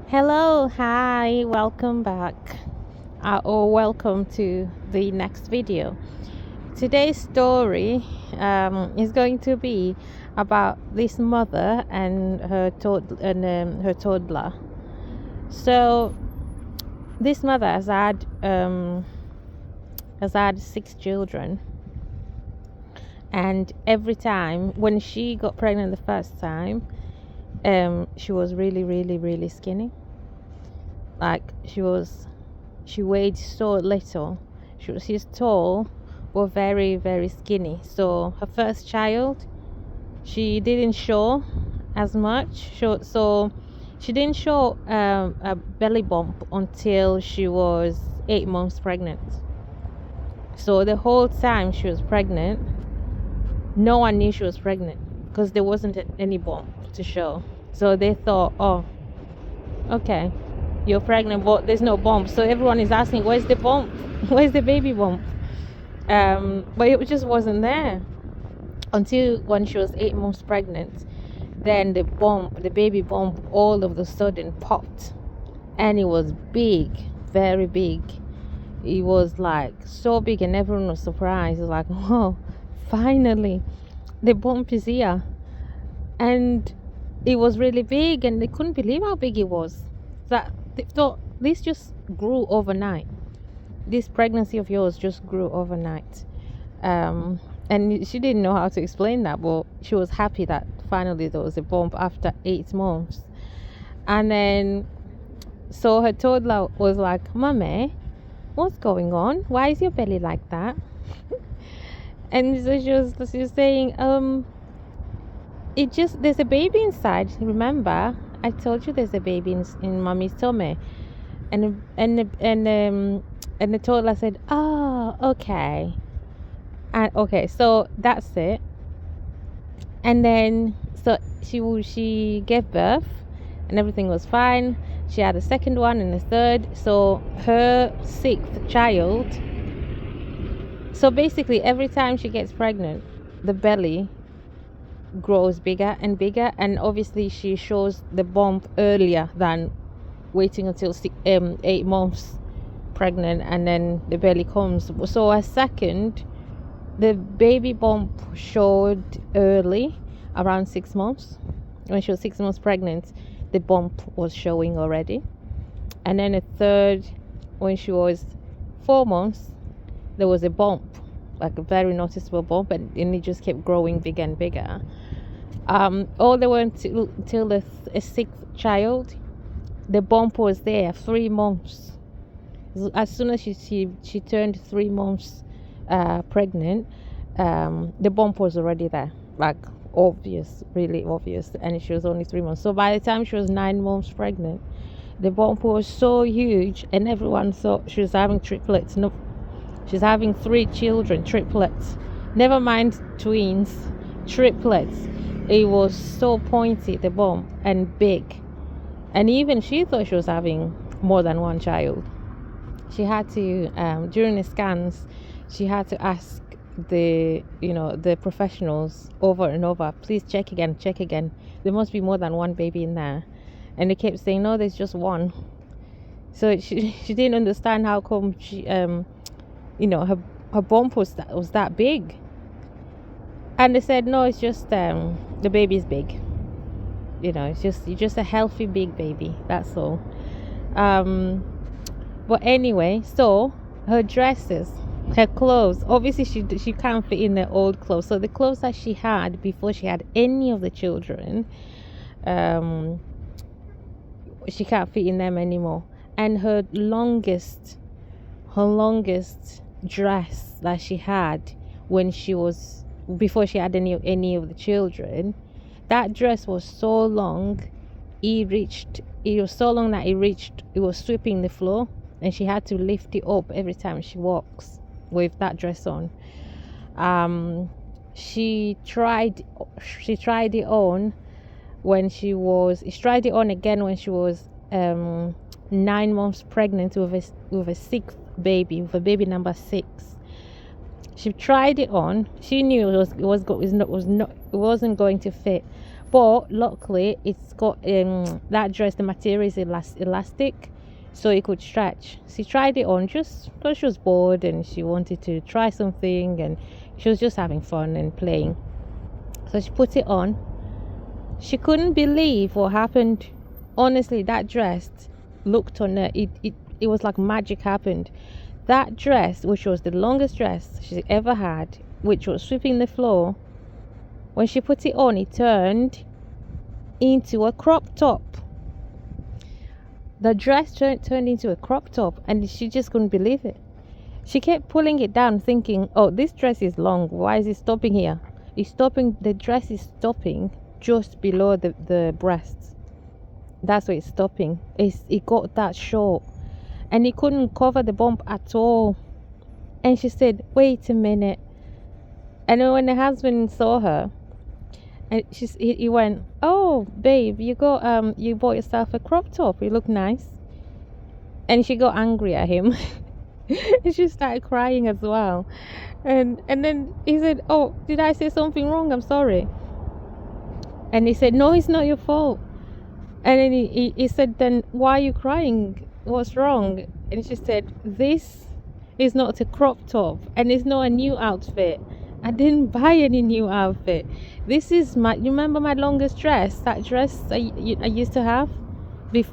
Hello, hi, welcome back, or welcome to the next video. Today's story is going to be about this mother and her toddler. So, this mother has had 6 children, and every time when she got pregnant the first time, she was really, really, really skinny. Like she weighed so little. She's tall but very, very skinny. So her first child, she didn't show as much. So she didn't show a belly bump until she was 8 months pregnant. So the whole time she was pregnant, no one knew she was pregnant because there wasn't any bump to show. So they thought, oh, okay, you're pregnant, but there's no bump. So everyone is asking, where's the bump? Where's the baby bump? But it just wasn't there until when she was 8 months pregnant. Then the baby bump, all of a sudden popped, and it was big, very big. It was like so big, and everyone was surprised. It was like, oh, finally, the bump is here, and it was really big, and they couldn't believe how big it was. That they thought this just grew overnight. This pregnancy of yours just grew overnight. And she didn't know how to explain that, but she was happy that finally there was a bump after 8 months. And then, so her toddler was like, Mommy, what's going on? Why is your belly like that? And so she was saying, there's a baby inside. Remember, I told you there's a baby in mommy's tummy. And the toddler said, oh, okay. And okay, so that's it. And then so she gave birth, and everything was fine. She had a second one and a third. So her 6th child. So basically, every time she gets pregnant, the belly grows bigger and bigger, and obviously she shows the bump earlier than waiting until 8 months pregnant, and then the belly comes. So a second, the baby bump showed early, around 6 months. When she was 6 months pregnant, the bump was showing already. And then a third, when she was 4 months, there was a bump, like a very noticeable bump, and it just kept growing bigger and bigger. All the way until the 6th child, the bump was there 3 months. As soon as she turned 3 months pregnant, the bump was already there, like obvious, really obvious, and she was only 3 months. So by the time she was 9 months pregnant, the bump was so huge, and everyone thought she was having triplets. No, she's having 3 children, triplets. Never mind twins, triplets. It was so pointy, the bump, and big. And even she thought she was having more than one child. She had to, during the scans, she had to ask the professionals over and over, please check again. There must be more than one baby in there. And they kept saying, no, there's just one. So she didn't understand how come she, her bump was that big. And they said, no, it's just the baby's big. It's just a healthy big baby. That's all. But anyway, so her dresses, her clothes, obviously she can't fit in the old clothes. So the clothes that she had before she had any of the children, she can't fit in them anymore. And her longest dress that she had before she had any of the children, that dress was so long, it was sweeping the floor, and she had to lift it up every time she walks with that dress on. She tried it on again when she was 9 months pregnant with a 6th baby, with a baby number 6. She tried it on. She knew it wasn't going to fit, But luckily, it's got that dress. The material is elastic, so it could stretch. She tried it on just because she was bored and she wanted to try something, and she was just having fun and playing. So she put it on. She couldn't believe what happened. Honestly, that dress looked on her. It was like magic happened. That dress, which was the longest dress she ever had, which was sweeping the floor, when she put it on, it turned into a crop top. The dress turned into a crop top, and she just couldn't believe it. She kept pulling it down, thinking, oh, this dress is long. Why is it stopping here? The dress is stopping just below the breasts. That's where it's stopping. It got that short, and it couldn't cover the bump at all. And she said, wait a minute. And then when the husband saw her, and he went, oh babe, you bought yourself a crop top, it looked nice. And she got angry at him. And she started crying as well. And then he said, oh, did I say something wrong? I'm sorry. And he said, no, it's not your fault. And then he said, then why are you crying? What's wrong? And she said, this is not a crop top, and it's not a new outfit. I didn't buy any new outfit. This is you remember my longest dress? That dress I used to have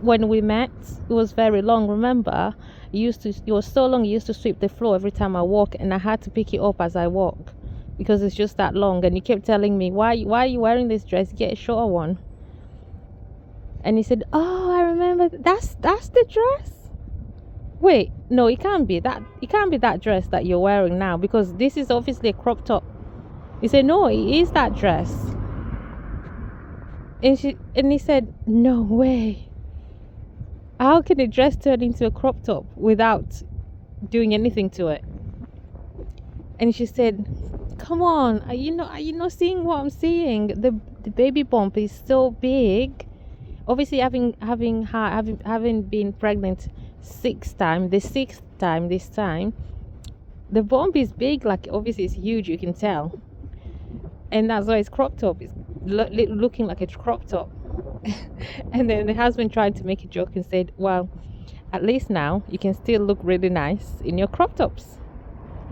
when we met? It was very long, remember? It was so long, it used to sweep the floor every time I walk, and I had to pick it up as I walk because it's just that long. And you kept telling me, why are you wearing this dress? Get a shorter one. And he said, oh, I remember. That's the dress? Wait, no, it can't be that dress that you're wearing now, because this is obviously a crop top. He said, no, it is that dress. And he said, no way. How can a dress turn into a crop top without doing anything to it? And she said, come on, are you not seeing what I'm seeing? The baby bump is so big. Obviously, having been pregnant 6 times, the 6th time this time, the bump is big. Like, obviously it's huge, you can tell, and that's why it's crop top. It's looking like a crop top. And then the husband tried to make a joke and said, well, at least now you can still look really nice in your crop tops.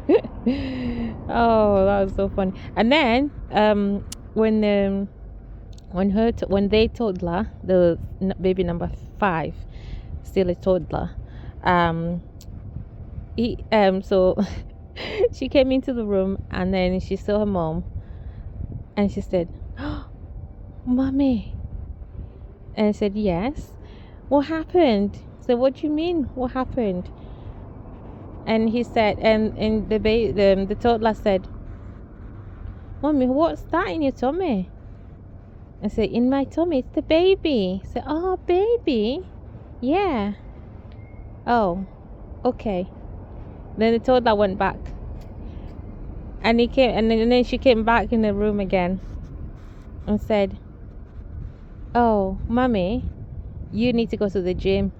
Oh, that was so funny. And then when they toddler, the baby number 5, still a toddler, so she came into the room, and then she saw her mom, and she said, oh, mommy. And I said, yes. What happened? So what do you mean, what happened? And he said, and the toddler said, mommy, what's that in your tummy? I said, in my tummy, it's the baby. I said, oh, baby? Yeah. Oh, okay. Then the toddler went back. And he came, and then she came back in the room again and said, oh, mommy, you need to go to the gym.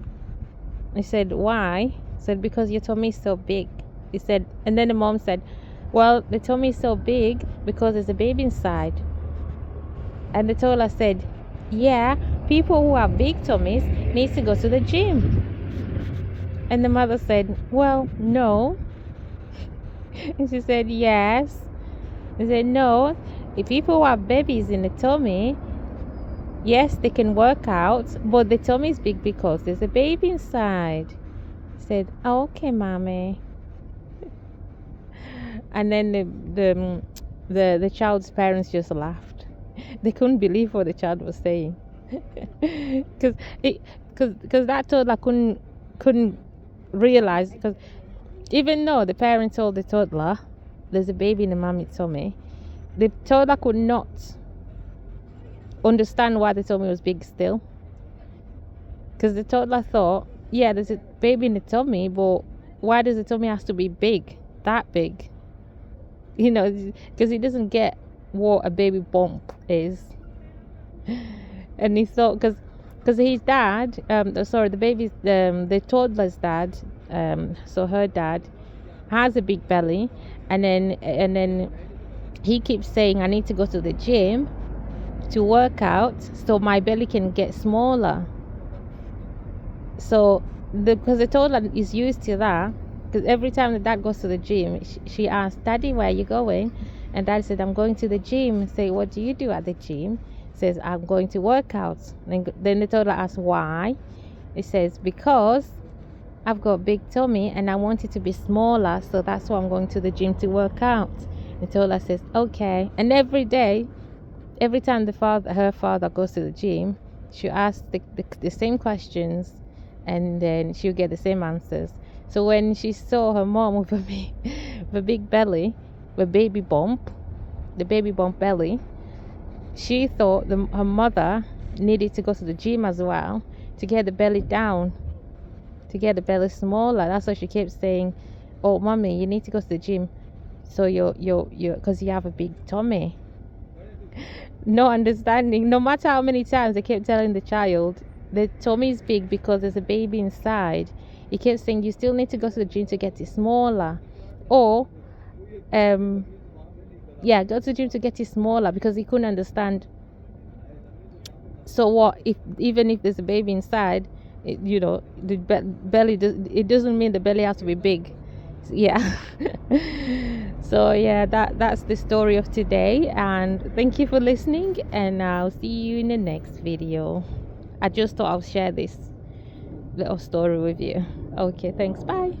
I said, why? I said, because your tummy is so big. He said, and then the mom said, well, the tummy is so big because there's a baby inside. And the toddler said, yeah, people who have big tummies need to go to the gym. And the mother said, well, no. And she said, yes. They said, no, if people who have babies in the tummy, yes, they can work out, but the tummy is big because there's a baby inside. I said, oh, okay, mommy. And then the child's parents just laughed. They couldn't believe what the child was saying, because that toddler couldn't realize, because even though the parent told the toddler there's a baby in the mommy's tummy, the toddler could not understand why the tummy was big still, because the toddler thought, yeah, there's a baby in the tummy, but why does the tummy have to be big, that big? Because he doesn't get what a baby bump is. And he thought, because his dad, the toddler's dad, so her dad has a big belly, and then he keeps saying, I need to go to the gym, to work out so my belly can get smaller. So because the toddler is used to that, because every time that dad goes to the gym, she asks, Daddy, where are you going? And dad said, I'm going to the gym. Say, what do you do at the gym? Says, I'm going to work out. Then the toddler asks, why? It says, because I've got a big tummy and I want it to be smaller, so that's why I'm going to the gym to work out. The toddler says, okay. And every day, every time her father goes to the gym, she'll ask the same questions, and then she'll get the same answers. So when she saw her mom with a big belly, the baby bump belly, she thought her mother needed to go to the gym as well to get the belly down, to get the belly smaller. That's why she kept saying, oh, mommy, you need to go to the gym, so you're because you have a big tummy. No understanding. No matter how many times they kept telling the child the tummy is big because there's a baby inside, he kept saying you still need to go to the gym to get it smaller, or go to the gym to get it smaller, because he couldn't understand. So what if, even if there's a baby inside, the belly it doesn't mean the belly has to be big. Yeah. So yeah, that's the story of today, and thank you for listening, and I'll see you in the next video. I just thought I'll share this little story with you. Okay, thanks, bye.